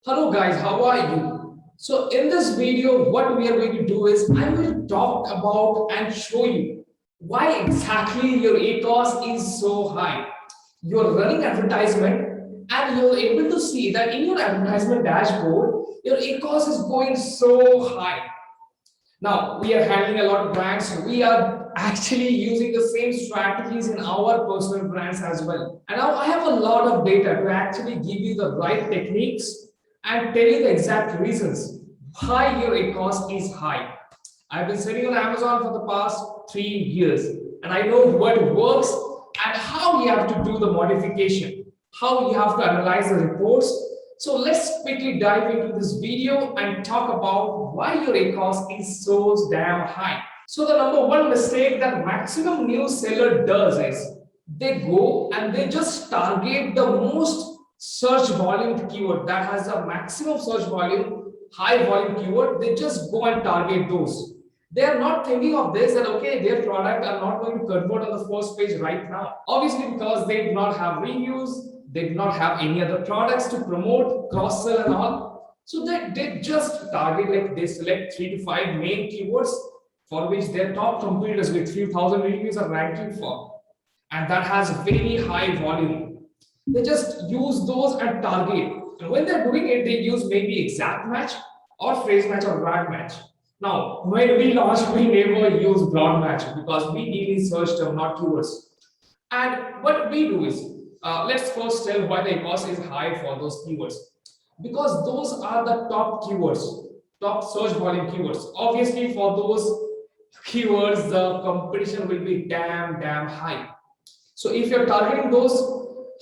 Hello guys, how are you? So in this video, what we are going to do is I'm going to talk about and show you why exactly your ACOS is so high. You're running advertisement and you're able to see that in your advertisement dashboard, your ACOS is going so high. Now, we are handling a lot of brands. We are actually using the same strategies in our personal brands as well. And now I have a lot of data to actually give you the right techniques and tell you the exact reasons why your cost is high. I've been selling on Amazon for the past 3 years and I know what works and how you have to do the modification, how you have to analyze the reports. So let's quickly dive into this video and talk about why your ACOS is so damn high. So the number one mistake that maximum new seller does is they go and they just target the most search volume keyword that has a maximum search volume, high volume keyword. They just go and target those. They are not thinking of this that okay, their product are not going to convert on the first page right now. Obviously, because they do not have reviews, they do not have any other products to promote, cross sell, and all. So they just target, like they select 3 to 5 main keywords for which their top competitors with few thousand reviews are ranking for, and that has very high volume. They just use those and target. And when they're doing it, they use maybe exact match or phrase match or brand match. Now, when we launched, we never use broad match because we deal in search term, not keywords. And what we do is, let's first tell why the cost is high for those keywords. Because those are the top keywords, top search volume keywords. Obviously, for those keywords, the competition will be damn high. So if you're targeting those,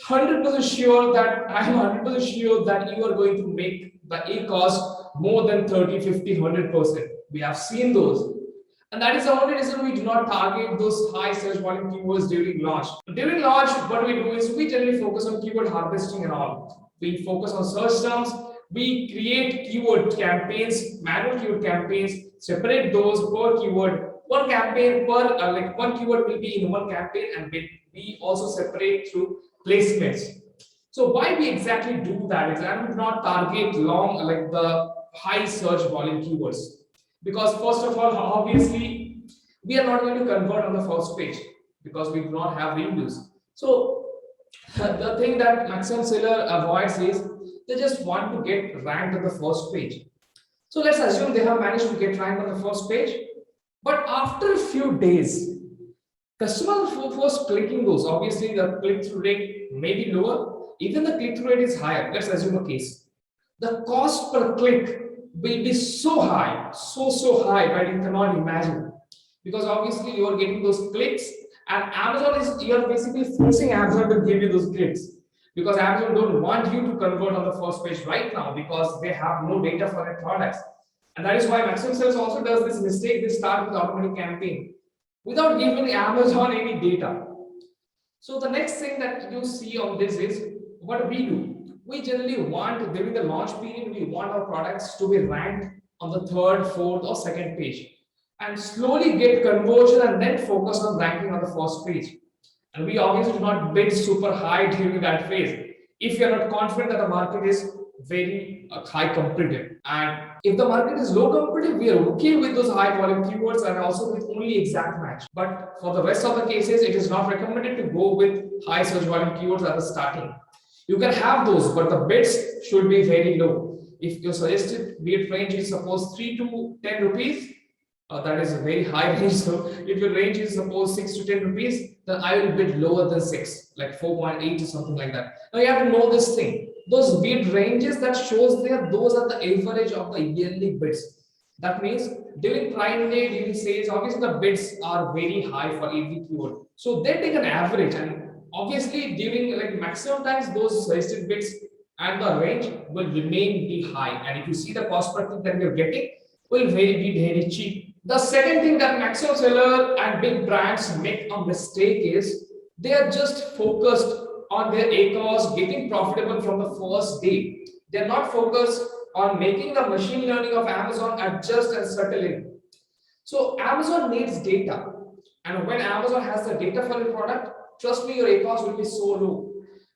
100% sure that I'm 100% sure that you are going to make the ACOS more than 30, 50, 100%. We have seen those. And that is the only reason we do not target those high search volume keywords during launch. During launch, what we do is we generally focus on keyword harvesting and all. We focus on search terms. We create keyword campaigns, manual keyword campaigns, separate those per keyword. One campaign per, like one keyword will be in one campaign, and we also separate through placements. So why we exactly do that is I would not target long, like the high search volume keywords, because first of all, obviously we are not going to convert on the first page because we do not have reviews. So the thing that maximum seller avoids is they just want to get ranked on the first page. So let's assume they have managed to get ranked on the first page, but after a few days, customers who was clicking those, obviously the click-through rate may be lower, even the click-through rate is higher. Let's assume a case. The cost per click will be so high, so high that you cannot imagine. Because obviously you are getting those clicks, and Amazon is, you are basically forcing Amazon to give you those clicks. Because Amazon don't want you to convert on the first page right now because they have no data for their products. And that is why Maximum Sales also does this mistake. They start with automatic campaign without giving Amazon any data. So the next thing that you see on this is what we do. We generally want, during the launch period, we want our products to be ranked on the third, fourth, or second page, and slowly get conversion and then focus on ranking on the first page. And we obviously do not bid super high during that phase if you are not confident that the market is very high competitive. And if the market is low competitive, we are okay with those high volume keywords and also with only exact match. But for the rest of the cases, it is not recommended to go with high search volume keywords at the starting. You can have those, but the bids should be very low. If your suggested bid range is suppose 3 to 10 rupees, that is a very high range. So if your range is suppose 6 to 10 rupees, then I will bid lower than 6, like 4.8 or something like that. Now you have to know this thing. Those bid ranges that shows there, those are the average of the yearly bids. That means during Prime Day, during sales, obviously the bids are very high for every keyword. So they take an average, and obviously during like maximum times, those suggested bids and the range will remain be high. And if you see the cost per click that we are getting, will be very cheap. The second thing that maximum seller and big brands make a mistake is they are just focused on their ACOS getting profitable from the first day. They are not focused on making the machine learning of Amazon adjust and settle in. So Amazon needs data, and when Amazon has the data for your product, trust me, your ACOS will be so low.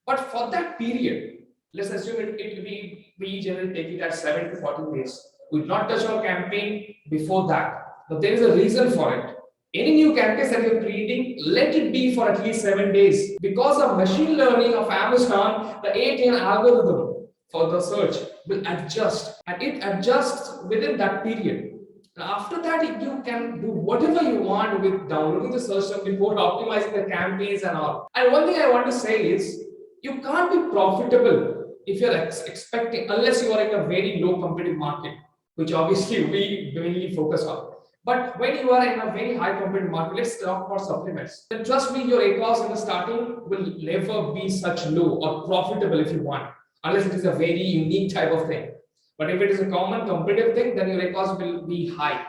But for that period, let's assume it will be we generally take it at 7 to 14 days. We do not touch our campaign before that. But there is a reason for it. Any new campaigns that you're creating, let it be for at least 7 days. Because of machine learning of Amazon, the ATN algorithm for the search will adjust, and it adjusts within that period. And after that, you can do whatever you want with downloading the search term report, optimizing the campaigns and all. And one thing I want to say is, you can't be profitable if you're expecting, unless you are in a very low competitive market, which obviously we mainly focus on. But when you are in a very high competitive market, let's talk about supplements. Then trust me, your ACOS in the starting will never be such low or profitable if you want, unless it is a very unique type of thing. But if it is a common competitive thing, then your ACOS will be high.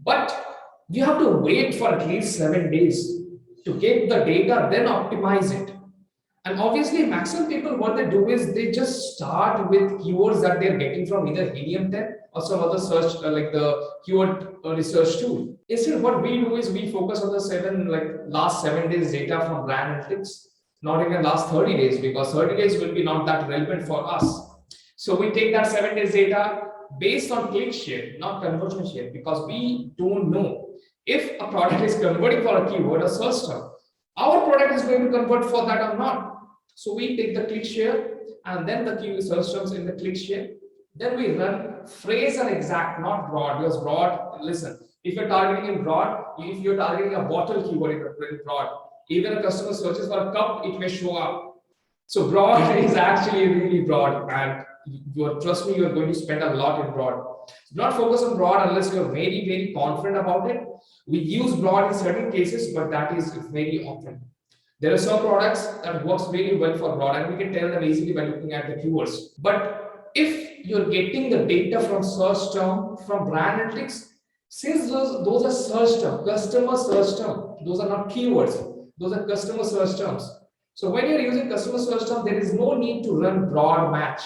But you have to wait for at least 7 days to get the data, then optimize it. And obviously, maximum people, what they do is they just start with keywords that they're getting from either Helium 10 or some other search, like the keyword research tool. Instead, what we do is we focus on the last 7 days data from brand analytics, not even last 30 days, because 30 days will be not that relevant for us. So we take that 7 days data based on click share, not conversion share, because we don't know if a product is converting for a keyword or search term. Our product is going to convert for that or not. So we take the click share and then the keyword search terms in the click share. Then we run phrase and exact, not broad. Because broad, listen, if you're targeting in broad, if you're targeting a bottle keyword in broad, even a customer searches for a cup, it may show up. So broad is actually really broad, and trust me, you're going to spend a lot in broad. Do not focus on broad unless you're very, very confident about it. We use broad in certain cases, but that is very often. There are some products that works really well for broad, and we can tell them easily by looking at the keywords. But if you're getting the data from search term, from brand analytics, since those are search term, customer search term, those are not keywords, those are customer search terms. So when you're using customer search term, there is no need to run broad match.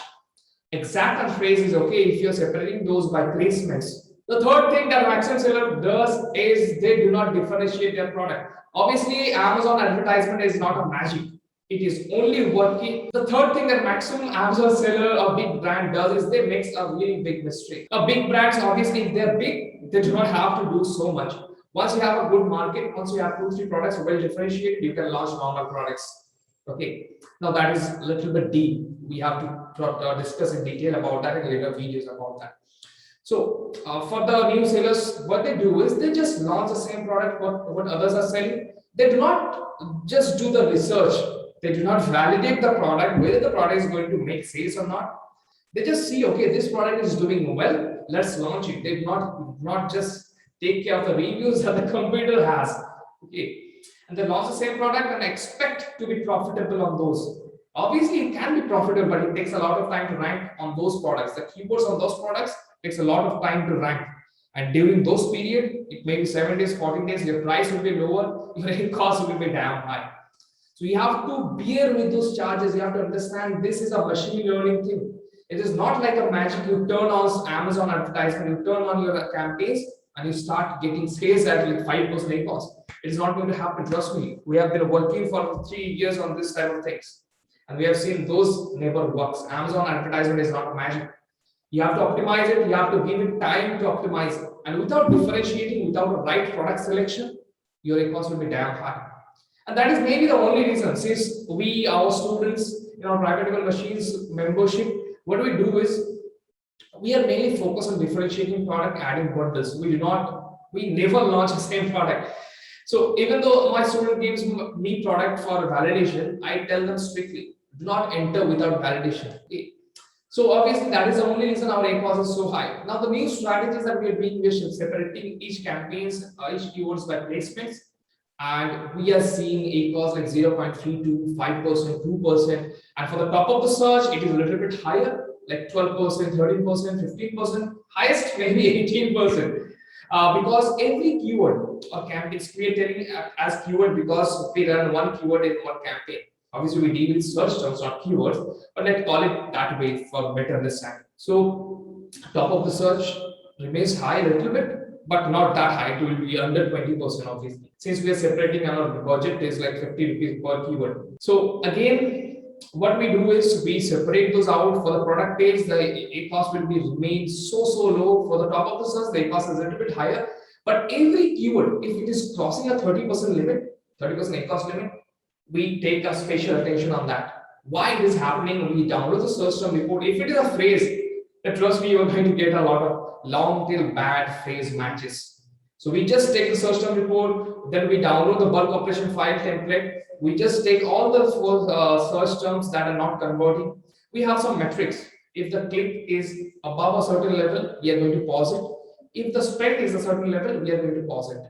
Exact and phrase is okay if you're separating those by placements. The third thing that maximum seller does is they do not differentiate their product. Obviously, Amazon advertisement is not a magic. It is only working. The third thing that maximum Amazon seller or big brand does is they make a really big mistake. Big brands, obviously, if they're big, they do not have to do so much. Once you have a good market, once you have 2-3 products well differentiated, you can launch normal products. Okay. Now that is a little bit deep. We have to discuss in detail about that in later videos about that. So for the new sellers, what they do is they just launch the same product what others are selling. They do not just do the research. They do not validate the product, whether the product is going to make sales or not. They just see, okay, this product is doing well, let's launch it. They do not just take care of the reviews that the competitor has. Okay. And they launch the same product and expect to be profitable on those. Obviously, it can be profitable, but it takes a lot of time to rank on those products. The keywords on those products takes a lot of time to rank. And during those period, it may be 7 days, 14 days, your price will be lower, your cost will be damn high. So you have to bear with those charges. You have to understand this is a machine learning thing. It is not like a magic. You turn on Amazon advertisement, you turn on your campaigns, and you start getting sales at like 5% ACOS. It is not going to happen. Trust me. We have been working for 3 years on this type of things, and we have seen those never works. Amazon advertisement is not magic. You have to optimize it. You have to give it time to optimize it, and without differentiating, without a right product selection, your ACOS will be damn high. And that is maybe the only reason. Since we, our students, private machines membership, what we do is we are mainly focused on differentiating product, adding bundles. We never launch the same product. So even though my student gives me product for validation, I tell them strictly, do not enter without validation. Okay. So obviously that is the only reason our ACOS is so high. Now the new strategies that we are doing, we are separating each campaigns, each keywords by placements. And we are seeing ACOS like 0.32, 5%, 2%. And for the top of the search, it is a little bit higher, like 12%, 13%, 15%, highest maybe 18%. Because every keyword or campaign is created as keyword because we run one keyword in one campaign. Obviously, we deal with search terms, not keywords, but let's call it that way for better understanding. So, top of the search remains high a little bit, but not that high. It will be under 20%, obviously. Since we are separating our budget is like 50 rupees per keyword. So again, what we do is we separate those out. For the product page, the ACOS will be remain so low. For the top of the search, the ACOS is a little bit higher. But every keyword, if it is crossing a 30% limit, 30% ACOS limit, we take a special attention on that. Why it is happening? We download the search term report. If it is a phrase, trust me, you are going to get a lot of long tail bad phrase matches. So we just take the search term report, then we download the bulk operation file template. We just take all the search terms that are not converting. We have some metrics. If the click is above a certain level, we are going to pause it. If the spend is a certain level, we are going to pause it.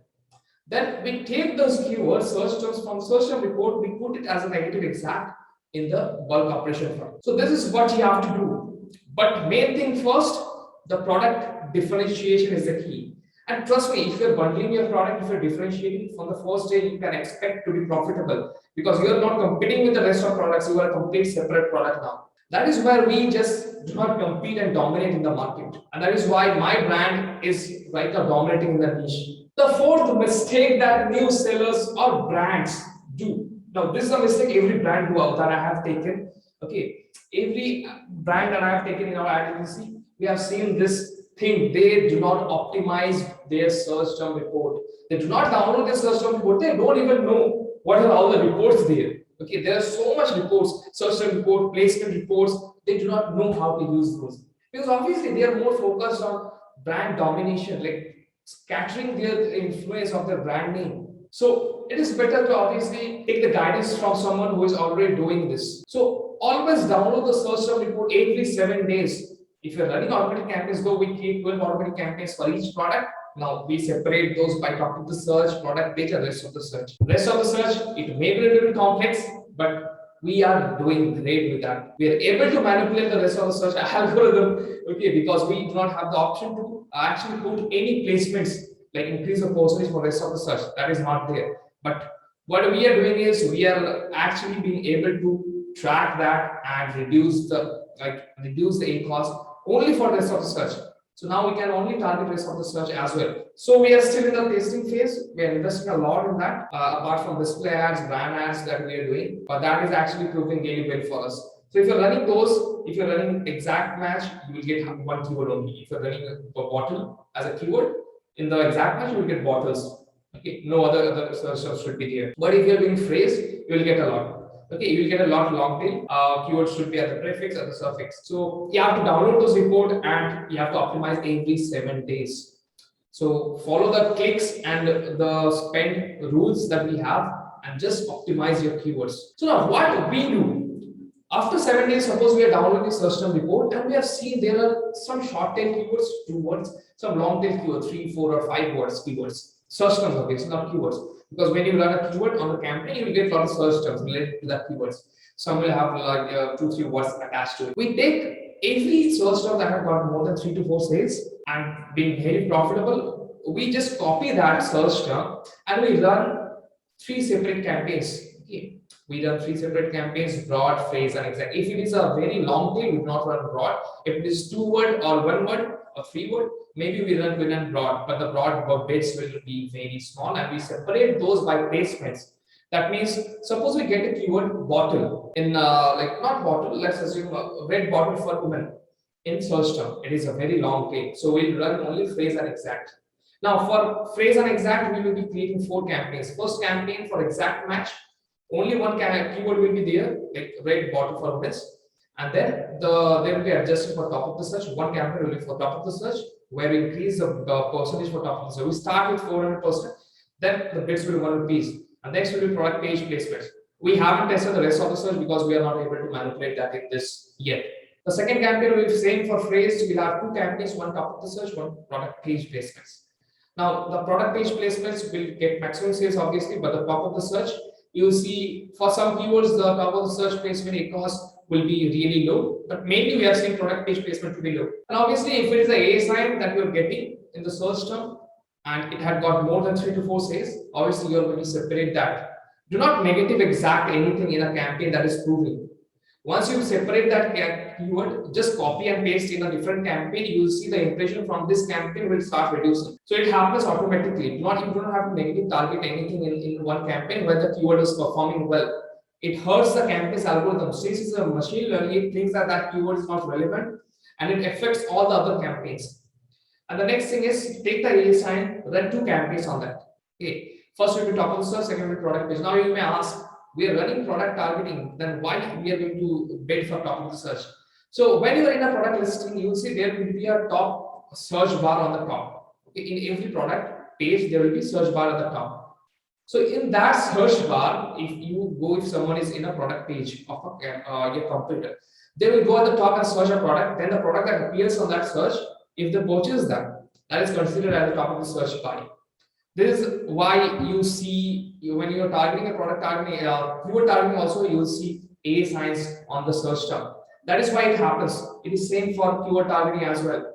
Then we take those keywords, search terms from search term report, we put it as a negative exact in the bulk operation file. So this is what you have to do. But main thing first, the product differentiation is the key. And trust me, if you're bundling your product, if you're differentiating from the first day, you can expect to be profitable because you're not competing with the rest of products. You are a complete separate product now. That is where we just do not compete and dominate in the market. And that is why my brand is right now dominating in the niche. The fourth mistake that new sellers or brands do. Now, this is a mistake every brand do that I have taken. Okay, every brand that I have taken in our ad agency, we have seen this thing. They do not optimize their search term report. They do not download their search term report. They don't even know what are all the reports there. Okay, there are so much reports, search term report, placement reports. They do not know how to use those because obviously they are more focused on brand domination, like scattering their influence of their brand name. So it is better to obviously take the guidance from someone who is already doing this. So always download the search term report every 7 days. If you're running automatic campaigns, though, we create 12 automatic campaigns for each product. Now we separate those by talking to the search, product page, and rest of the search. Rest of the search, it may be a little bit complex, but we are doing great with that. We are able to manipulate the rest of the search algorithm, okay, because we do not have the option to actually put any placements like increase the percentage for rest of the search. That is not there. But what we are doing is we are actually being able to track that and reduce the ACOS only for rest of the search. So now we can only target rest of the search as well. So we are still in the testing phase. We are investing a lot in that, apart from display ads, brand ads that we are doing, but that is actually proving really well for us. So if you're running those, if you're running exact match, you will get one keyword only. If you're running a bottle as a keyword in the exact match, you will get bottles. Okay, no other search should be there. But if you're doing phrase, you will get a lot. Okay, you will get a lot long tail. Keywords should be at the prefix or the suffix. So you have to download those report and you have to optimize every 7 days. So follow the clicks and the spend rules that we have and just optimize your keywords. So now what we do after 7 days, suppose we are downloading the search term report and we have seen there are some short tail keywords, 2 words, some long tail keywords, 3, 4, or 5 words keywords. Search terms, okay, so not keywords. Because when you run a keyword on the campaign, you will get a lot of search terms related to that keywords. Some will have like 2, 3 words attached to it. We take every search term that have got more than 3 to 4 sales and being very profitable. We just copy that search term and we run 3 separate campaigns. Okay. We run 3 separate campaigns: broad, phrase, and exact. If it is a very long tail, we do not run broad. If it is 2 word or 1 word or 3 word, maybe we run broad, but the broad bits will be very small and we separate those by placements. That means, suppose we get a keyword bottle in like not bottle, let's assume a red bottle for women in search term. It is a very long tail, so we'll run only phrase and exact. Now for phrase and exact, we will be creating 4 campaigns. First campaign for exact match, only one keyword will be there, like red bottle for women, and then they will be adjusted for top of the search. One campaign will be for top of the search, where we increase the percentage for top of the search. We start with 400%, then the bits will be 1 rupees, and next will be product page placements. We haven't tested the rest of the search because we are not able to manipulate that in this yet. The second campaign will be same for phrase. We'll have 2 campaigns, one top of the search, one product page placements. Now the product page placements will get maximum sales obviously, but the top of the search, you'll see for some keywords the top of the search placement ACOS will be really low, but mainly we are seeing product page placement to be low. And obviously, if it is the A sign that you're getting in the search term and it had got more than 3 to 4 sales, obviously you're going to separate that. Do not negative exact anything in a campaign that is proving. Once you separate that keyword, just copy and paste in a different campaign, you will see the impression from this campaign will start reducing. So it happens automatically. You don't have to negative target anything in one campaign where the keyword is performing well. It hurts the campaign's algorithm. Since it's a machine learning, it thinks that that keyword is not relevant and it affects all the other campaigns. And the next thing is take the A sign, run two campaigns on that. Okay. First will be top of the search, second will be product page. Now you may ask, we are running product targeting, then why we are going to bid for top of the search? So when you are in a product listing, you will see there will be a top search bar on the top. Okay. In every product page, there will be search bar at the top. So in that search bar, if someone is in a product page of your computer, they will go at the top and search a product. Then the product that appears on that search, if they purchase that is considered at the top of the search bar. This is why you see when you are targeting a product targeting, keyword targeting also you will see A signs on the search term. That is why it happens. It is same for keyword targeting as well.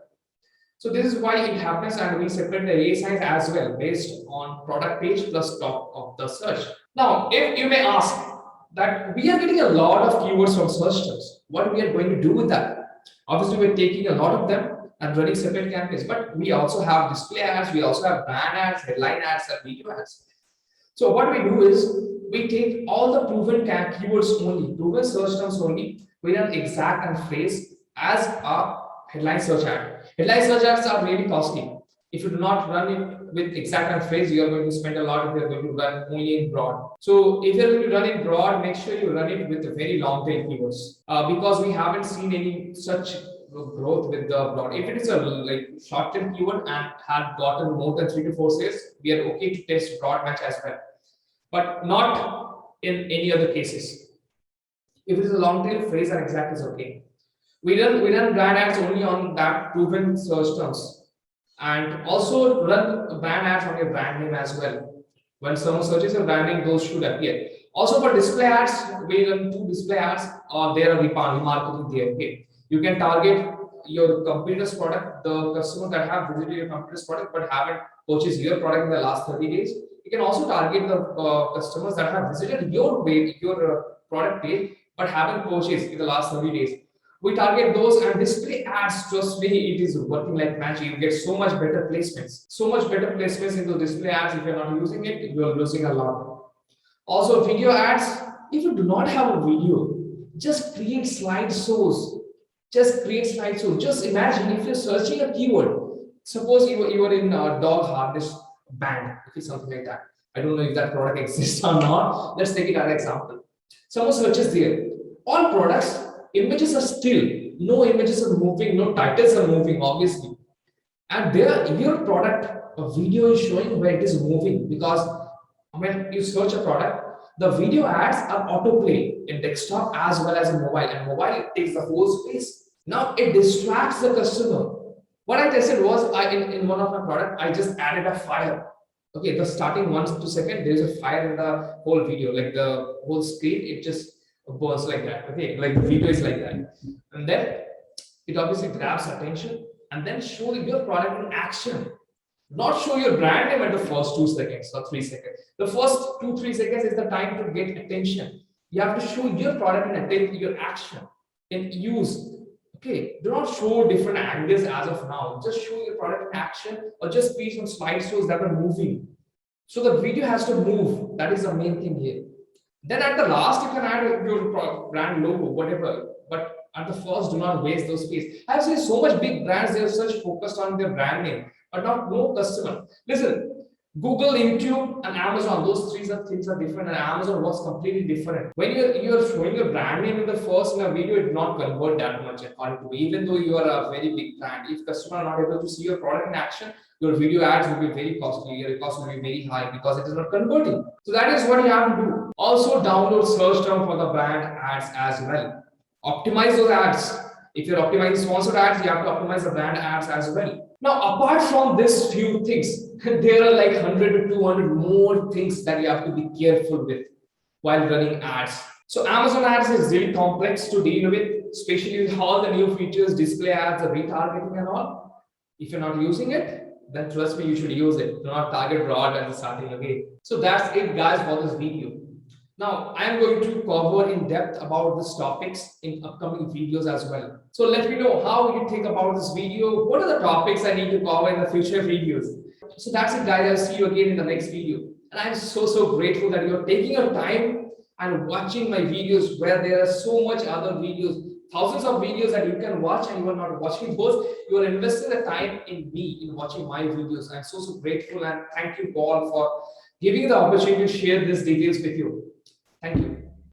So this is why it happens, and we separate the A signs as well based on product page plus top of the search. Now, if you may ask that we are getting a lot of keywords from search terms, what we are going to do with that? Obviously, we're taking a lot of them and running separate campaigns, but we also have display ads, we also have brand ads, headline ads, and video ads. So what we do is we take all the proven keywords only, proven search terms only, we run exact and phrase as a headline search ad. Headline search ads are really costly. If you do not run it with exact and phrase, you are going to spend a lot if you are going to run only in broad. So if you are going to run in broad, make sure you run it with very long tail keywords because we haven't seen any such growth with the broad. If it is a short tail keyword and had gotten more than 3 to 4 sales, we are okay to test broad match as well, but not in any other cases. If it is a long tail, phrase and exact is okay. We run brand ads only on that proven search terms, and also run brand ads on your brand name as well. When someone searches your brand name, those should appear. Also for display ads, we run two display ads, or there are remarketing there. Okay. You can target your competitor's product, the customer that have visited your competitor's product but haven't purchased your product in the last 30 days. You can also target the customers that have visited your product page but haven't purchased in the last 30 days. We target those, and display ads, trust me, it is working like magic. You get so much better placements. So much better placements in the display ads. If you're not using it, you are losing a lot. Also, video ads, if you do not have a video, just create slideshows. Just imagine if you're searching a keyword. Suppose you were in a dog harness band, if it's something like that. I don't know if that product exists or not. Let's take it as an example. Someone searches there. All products, images are still, no images are moving, no titles are moving, obviously. And there, your product, a video is showing where it is moving, because when you search a product, the video ads are autoplay in desktop as well as in mobile, and mobile takes the whole space. Now it distracts the customer. What I tested was in one of my product, I just added a fire. Okay, the starting 1 to 2 seconds, there is a fire in the whole video, like the whole screen, it just burns like that. Okay, like the video is like that, and then it obviously grabs attention, and then show your product in action. Not show your brand name at the first 2 seconds or 3 seconds. The first 2-3 seconds is the time to get attention. You have to show your product in attention, your action, in use. Okay, do not show different angles as of now. Just show your product in action, or just create some slideshows that are moving. So the video has to move. That is the main thing here. Then at the last, you can add your brand logo, whatever. But at the first, do not waste those space. I've seen so much big brands, they are such focused on their brand name, but not no customer. Listen, Google, YouTube, and Amazon, those three things are different, and Amazon was completely different. When you're showing your brand name in the first in a video, it will not convert that much according to me. Even though you are a very big brand, if customers are not able to see your product in action, your video ads will be very costly, your cost will be very high because it is not converting. So that is what you have to do. Also download search term for the brand ads as well. Optimize those ads. If you're optimizing sponsored ads, you have to optimize the brand ads as well. Now, apart from this few things, there are like 100 to 200 more things that you have to be careful with while running ads. So Amazon ads is really complex to deal with, especially with all the new features, display ads, the retargeting and all. If you're not using it, then trust me, you should use it. Do not target broad at the starting again. So that's it, guys, for this video. Now, I am going to cover in depth about these topics in upcoming videos as well. So let me know how you think about this video. What are the topics I need to cover in the future videos? So that's it, guys. I'll see you again in the next video. And I'm so grateful that you're taking your time and watching my videos where there are so much other videos, thousands of videos that you can watch and you are not watching those. You are investing the time in me, in watching my videos. I'm so grateful and thank you all for giving the opportunity to share these details with you. Thank you.